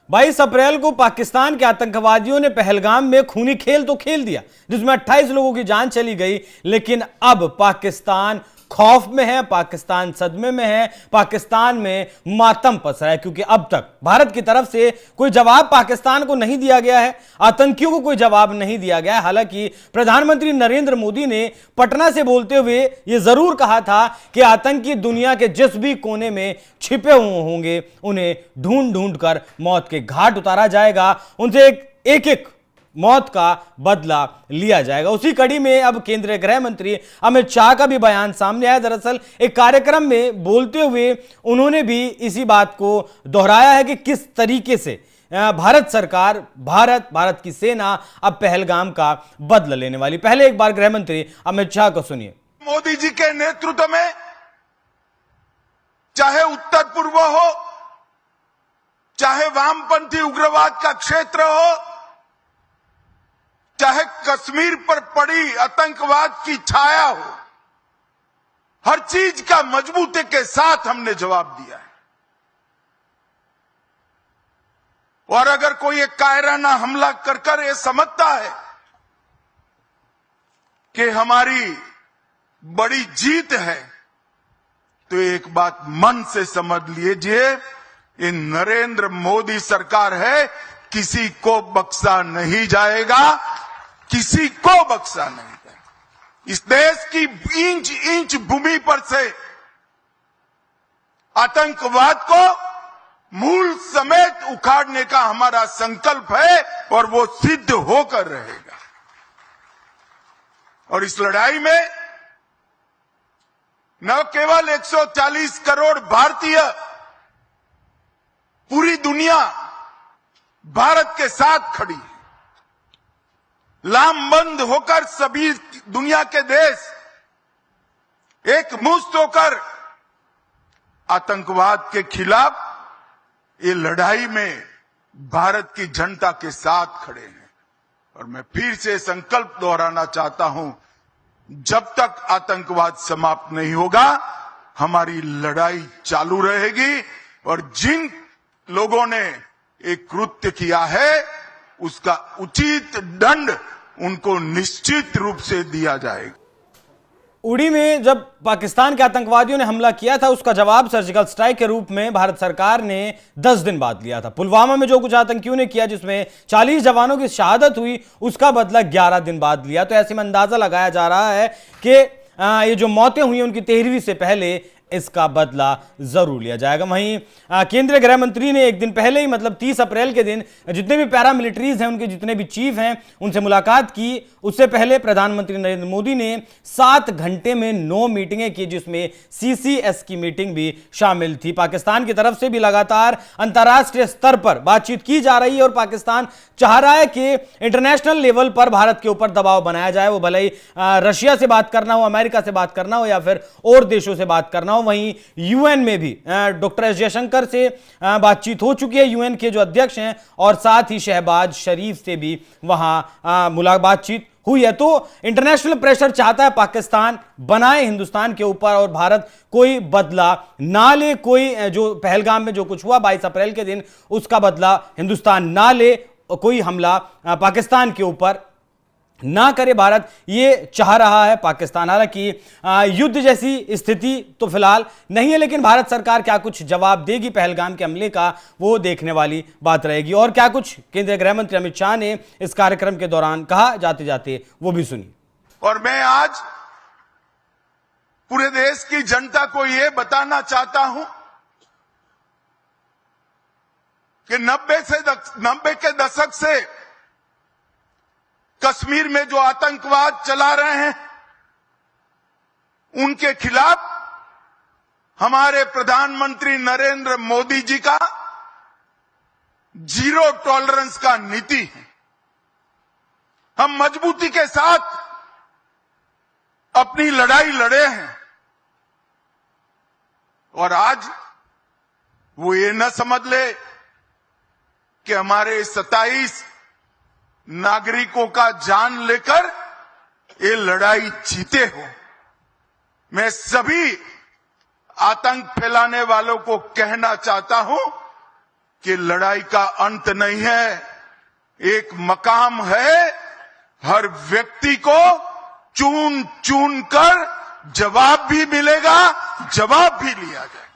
22 अप्रैल को पाकिस्तान के आतंकवादियों ने पहलगाम में खूनी खेल तो खेल दिया, जिसमें 28 लोगों की जान चली गई। लेकिन अब पाकिस्तान खौफ में है, पाकिस्तान सदमे में है, पाकिस्तान में मातम पसरा है, क्योंकि अब तक भारत की तरफ से कोई जवाब पाकिस्तान को नहीं दिया गया है, आतंकियों को कोई जवाब नहीं दिया गया है। हालांकि प्रधानमंत्री नरेंद्र मोदी ने पटना से बोलते हुए यह जरूर कहा था कि आतंकी दुनिया के जिस भी कोने में छिपे हुए होंगे उन्हें ढूंढ ढूंढ कर मौत के घाट उतारा जाएगा, उनसे एक एक मौत का बदला लिया जाएगा। उसी कड़ी में अब केंद्रीय गृह मंत्री अमित शाह का भी बयान सामने आया। दरअसल एक कार्यक्रम में बोलते हुए उन्होंने भी इसी बात को दोहराया है कि किस तरीके से भारत सरकार, भारत की सेना अब पहलगाम का बदला लेने वाली। पहले एक बार गृह मंत्री अमित शाह को सुनिए। मोदी जी के नेतृत्व में चाहे उत्तर पूर्व हो, चाहे वामपंथी उग्रवाद का क्षेत्र हो, चाहे कश्मीर पर पड़ी आतंकवाद की छाया हो, हर चीज का मजबूती के साथ हमने जवाब दिया है। और अगर कोई एक कायराना हमला कर ये समझता है कि हमारी बड़ी जीत है, तो एक बात मन से समझ लीजिए, ये नरेंद्र मोदी सरकार है, किसी को बख्शा नहीं जाएगा, किसी को बख्शा नहीं जाएगा। इस देश की इंच इंच भूमि पर से आतंकवाद को मूल समेत उखाड़ने का हमारा संकल्प है और वो सिद्ध होकर रहेगा। और इस लड़ाई में न केवल 140 करोड़ भारतीय, पूरी दुनिया भारत के साथ खड़ी है। लामबंद होकर सभी दुनिया के देश एक मुश्त होकर आतंकवाद के खिलाफ ये लड़ाई में भारत की जनता के साथ खड़े हैं। और मैं फिर से संकल्प दोहराना चाहता हूं, जब तक आतंकवाद समाप्त नहीं होगा हमारी लड़ाई चालू रहेगी। और जिन लोगों ने एक कृत्य किया है उसका उचित दंड उनको निश्चित रूप से दिया जाएगा। उड़ी में जब पाकिस्तान के आतंकवादियों ने हमला किया था, उसका जवाब सर्जिकल स्ट्राइक के रूप में भारत सरकार ने 10 दिन बाद लिया था। पुलवामा में जो कुछ आतंकियों ने किया, जिसमें 40 जवानों की शहादत हुई, उसका बदला 11 दिन बाद लिया। तो ऐसे में अंदाजा लगाया जा रहा है कि ये जो मौतें हुई उनकी 13वीं से पहले इसका बदला जरूर लिया जाएगा। वहीं केंद्रीय गृह मंत्री ने एक दिन पहले ही, मतलब 30 अप्रैल के दिन, जितने भी पैरामिलिट्रीज हैं, उनके जितने भी चीफ हैं, उनसे मुलाकात की। उससे पहले प्रधानमंत्री नरेंद्र मोदी ने 7 घंटे में 9 मीटिंगें की, जिसमें सीसीएस की मीटिंग भी शामिल थी। पाकिस्तान की तरफ से भी लगातार अंतर्राष्ट्रीय स्तर पर बातचीत की जा रही है और पाकिस्तान चाह रहा है कि इंटरनेशनल लेवल पर भारत के ऊपर दबाव बनाया जाए। वो भले ही रशिया से बात करना हो, अमेरिका से बात करना हो या फिर और देशों से बात करना हो। वहीं यूएन में भी डॉक्टर एस जयशंकर से बातचीत हो चुकी है, यूएन के जो अध्यक्ष हैं, और साथ ही शहबाज शरीफ से भी वहां बातचीत हुई है। तो इंटरनेशनल प्रेशर चाहता है पाकिस्तान बनाए हिंदुस्तान के ऊपर और भारत कोई बदला ना ले, कोई जो पहलगाम में जो कुछ हुआ 22 अप्रैल के दिन, उसका बदला हिंदुस्तान ना ले, कोई हमला पाकिस्तान के ऊपर ना करे। भारत ये चाह रहा है पाकिस्तान। हालांकि युद्ध जैसी स्थिति तो फिलहाल नहीं है, लेकिन भारत सरकार क्या कुछ जवाब देगी पहलगाम के हमले का, वो देखने वाली बात रहेगी। और क्या कुछ केंद्रीय गृह मंत्री अमित शाह ने इस कार्यक्रम के दौरान कहा, जाते जाते वो भी सुनिए। और मैं आज पूरे देश की जनता को ये बताना चाहता हूं कि 90 के दशक से कश्मीर में जो आतंकवाद चला रहे हैं उनके खिलाफ हमारे प्रधानमंत्री नरेंद्र मोदी जी का जीरो टॉलरेंस का नीति है। हम मजबूती के साथ अपनी लड़ाई लड़े हैं और आज वो ये न समझ ले कि हमारे 27 नागरिकों का जान लेकर ये लड़ाई जीते हो। मैं सभी आतंक फैलाने वालों को कहना चाहता हूं कि लड़ाई का अंत नहीं है, एक मकाम है। हर व्यक्ति को चुन चुन कर जवाब भी मिलेगा, जवाब भी लिया जाए।